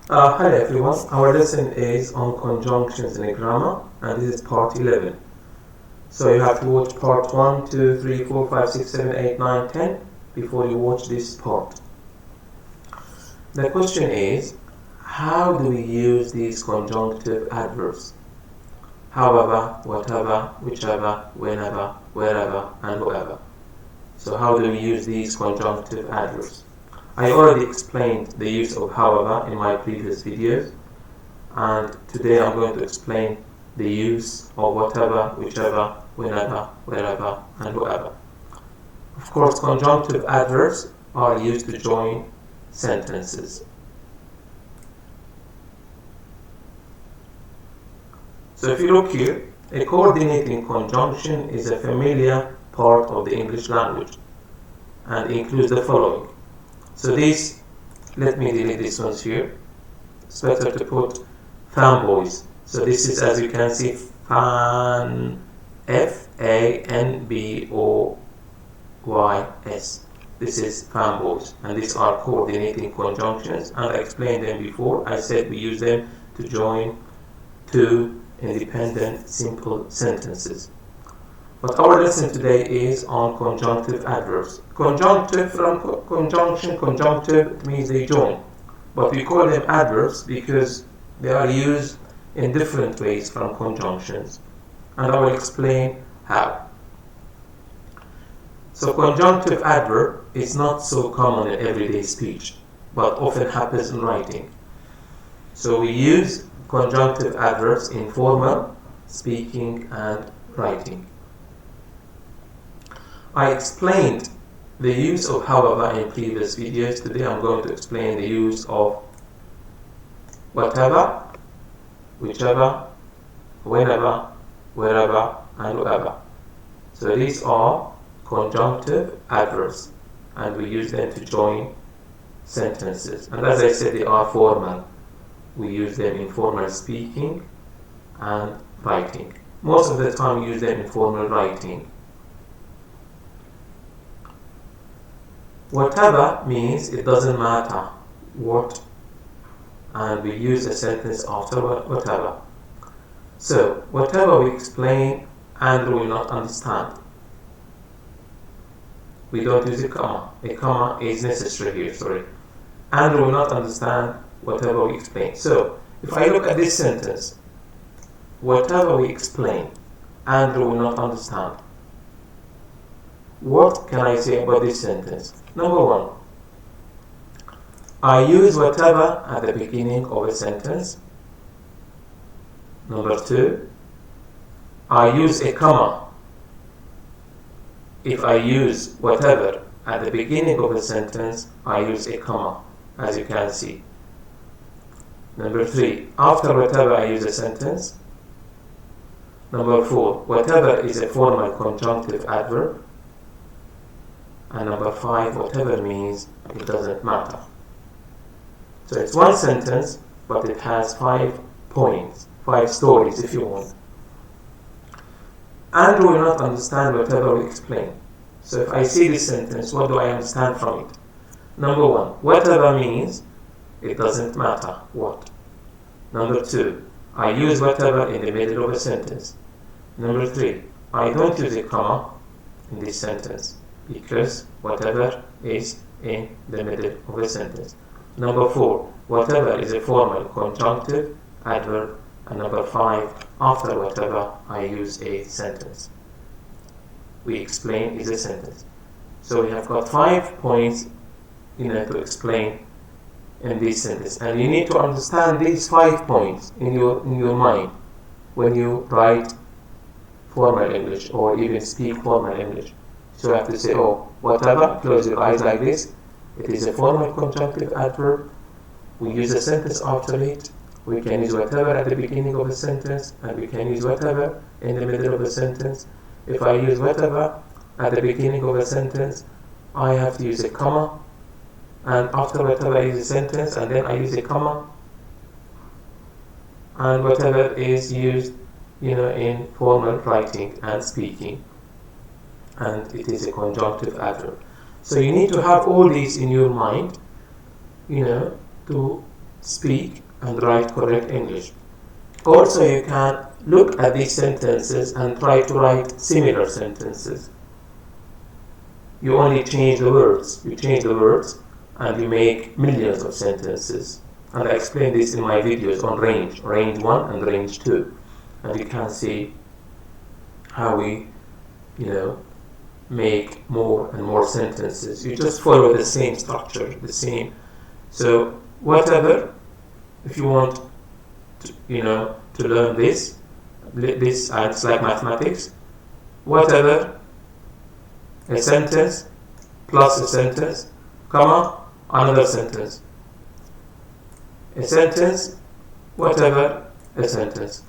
Hello everyone, our lesson is on conjunctions in grammar and this is part 11. So you have to watch part 1, 2, 3, 4, 5, 6, 7, 8, 9, 10 before you watch this part. The question is, how do we use these conjunctive adverbs? However, whatever, whichever, whenever, wherever, and whoever. So how do we use these conjunctive adverbs? I already explained the use of however in my previous videos, and today I'm going to explain the use of whatever, whichever, whenever, wherever, and whoever. Of course, conjunctive adverbs are used to join sentences. So if you look here, a coordinating conjunction is a familiar part of the English language and includes the following. So these, let me delete these ones here. It's better to put fanboys. So this is, as you can see, fan, F-A-N-B-O-Y-S. This is fanboys, and these are coordinating conjunctions, and I explained them before. I said we use them to join two independent simple sentences. But our lesson today is on conjunctive adverbs. Conjunctive from conjunction, conjunctive means they join. But we call them adverbs because they are used in different ways from conjunctions. And I will explain how. So conjunctive adverb is not so common in everyday speech, but often happens in writing. So we use conjunctive adverbs in formal speaking and writing. I explained the use of however in previous videos. Today I'm going to explain the use of whatever, whichever, whenever, wherever, and whoever. So these are conjunctive adverbs, and we use them to join sentences. And as I said, they are formal. We use them in formal speaking and writing. Most of the time we use them in formal writing. Whatever means it doesn't matter what, and we use a sentence after whatever. So whatever we explain, Andrew will not understand. We don't use a comma. A comma is necessary here, sorry. Andrew will not understand whatever we explain. So if I look at this sentence, whatever we explain, Andrew will not understand. What can I say about this sentence? Number one, I use whatever at the beginning of a sentence. Number two, I use a comma if I use whatever at the beginning of a sentence. I use a comma, as you can see. Number three, after whatever I use a sentence. Number four, whatever is a formal conjunctive adverb. And number five, whatever means it doesn't matter. So it's one sentence, but it has 5 points, 5 stories if you want. Andrew will not understand whatever we explain. So if I see this sentence, what do I understand from it? Number one, whatever means it doesn't matter what. Number two, I use whatever in the middle of a sentence. Number three, I don't use a comma in this sentence because whatever is in the middle of a sentence. Number four, whatever is a formal conjunctive adverb. And number five, after whatever I use a sentence. We explain is a sentence. So we have got 5 points to explain in this sentence. And you need to understand these 5 points in your mind when you write formal English or even speak formal English. So you have to say, oh, whatever, close your eyes like this. It is a formal conjunctive adverb. We use a sentence after it. We can use whatever at the beginning of a sentence, and we can use whatever in the middle of a sentence. If I use whatever at the beginning of a sentence, I have to use a comma. And after whatever I use a sentence, and then I use a comma. And whatever is used, in formal writing and speaking. And it is a conjunctive adverb. So you need to have all these in your mind, to speak and write correct English. Also, you can look at these sentences and try to write similar sentences. You only change the words. You change the words and you make millions of sentences. And I explain this in my videos on range 1 and range 2. And you can see how we, make more and more sentences. You just follow the same structure, the same. So whatever, if you want to learn this, it's like mathematics. Whatever, a sentence plus a sentence, comma, another sentence. A sentence, whatever, a sentence.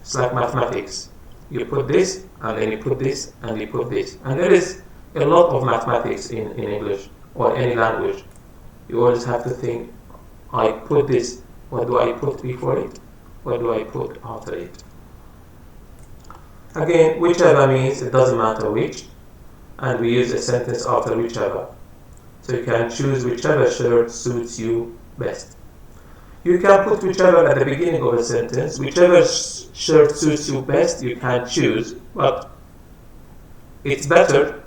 It's like mathematics. You put this, and then you put this, and you put this. And there is a lot of mathematics in English or any language. You always have to think, I put this, what do I put before it? What do I put after it? Again, whichever means it doesn't matter which, and we use a sentence after whichever. So you can choose whichever shirt suits you best. You can put whichever at the beginning of a sentence. Whichever shirt suits you best, you can choose, but it's better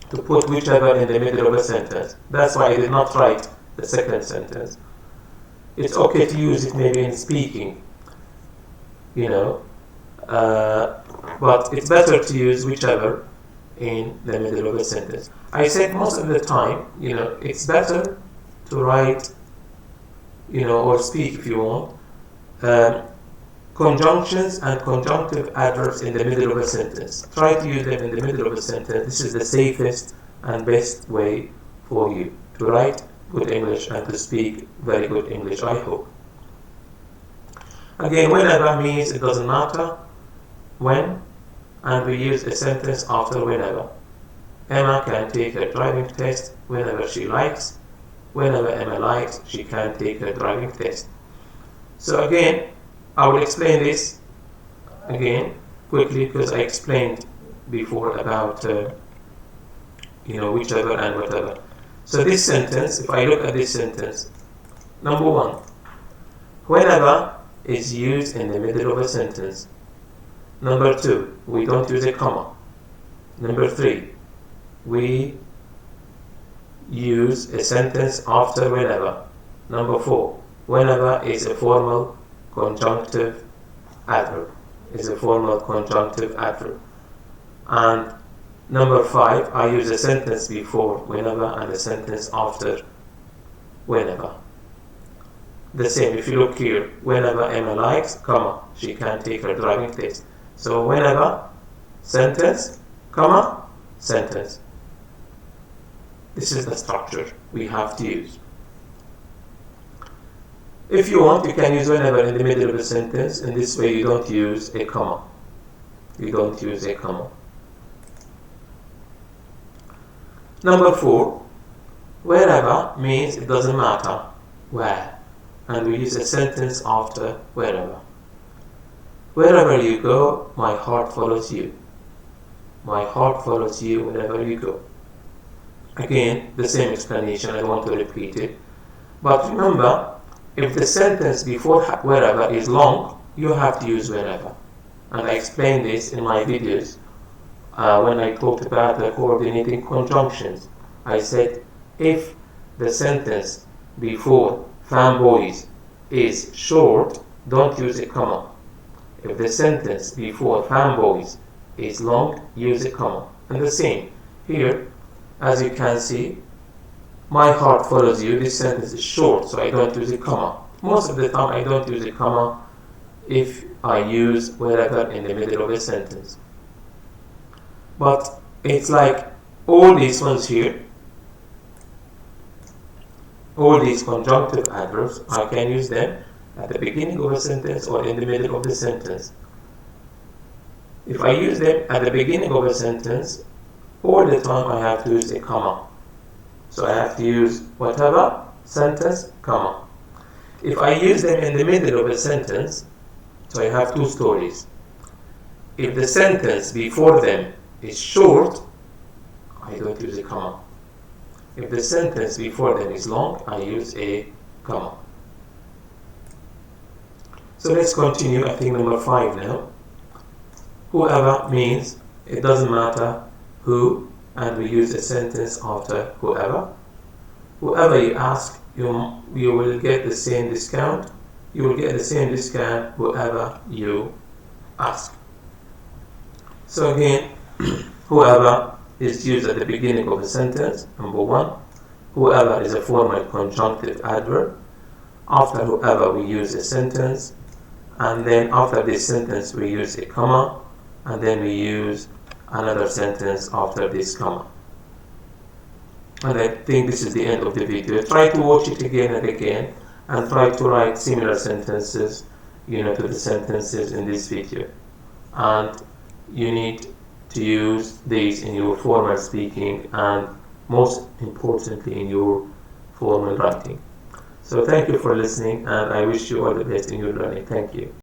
to put whichever in the middle of a sentence. That's why I did not write the second sentence. It's okay to use it maybe in speaking, but it's better to use whichever in the middle of a sentence. I said most of the time, it's better to write, or speak if you want, conjunctions and conjunctive adverbs in the middle of a sentence. Try to use them in the middle of a sentence. This is the safest and best way for you to write good English and to speak very good English, I hope. Again, whenever means it doesn't matter when, and we use a sentence after whenever. Emma can take her driving test whenever she likes. Whenever Emma likes, she can take her driving test. So again, I will explain this again quickly because I explained before about whichever and whatever. So this sentence, if I look at this sentence, number 1, whenever is used in the middle of a sentence. Number 2, we don't use a comma. Number 3, we use a sentence after whenever. Number 4, whenever is a formal conjunctive adverb. And number 5, I use a sentence before whenever and a sentence after whenever. The same, if you look here, whenever Emma likes, comma, she can take her driving test. So whenever, sentence, comma, sentence. This is the structure we have to use. If you want, you can use whenever in the middle of a sentence. In this way, you don't use a comma. Number 4, wherever means it doesn't matter where, and we use a sentence after wherever. Wherever you go, my heart follows you. My heart follows you wherever you go. Again, the same explanation, I don't want to repeat it. But remember, if the sentence before wherever is long, you have to use wherever. And I explained this in my videos when I talked about the coordinating conjunctions. I said, if the sentence before fanboys is short, don't use a comma. If the sentence before fanboys is long, use a comma. And the same here, as you can see, my heart follows you. This sentence is short, so I don't use a comma. Most of the time I don't use a comma if I use wherever in the middle of a sentence. But it's like all these ones here, all these conjunctive adverbs, I can use them at the beginning of a sentence or in the middle of the sentence. If I use them at the beginning of a sentence, all the time I have to use a comma. So I have to use whatever, sentence, comma. If I use them in the middle of a sentence, so I have two stories. If the sentence before them is short, I don't use a comma. If the sentence before them is long, I use a comma. So let's continue. I think number 5 now. Whoever means it doesn't matter who, and we use a sentence after whoever. Whoever you ask, you will get the same discount. You will get the same discount whoever you ask. So again, whoever is used at the beginning of a sentence, number 1. Whoever is a formal conjunctive adverb. After whoever we use a sentence, and then after this sentence we use a comma, and then we use another sentence after this comma. And I think this is the end of the video. Try to watch it again and again, and try to write similar sentences, to the sentences in this video. And you need to use these in your formal speaking, and most importantly in your formal writing. So thank you for listening, and I wish you all the best in your learning. Thank you.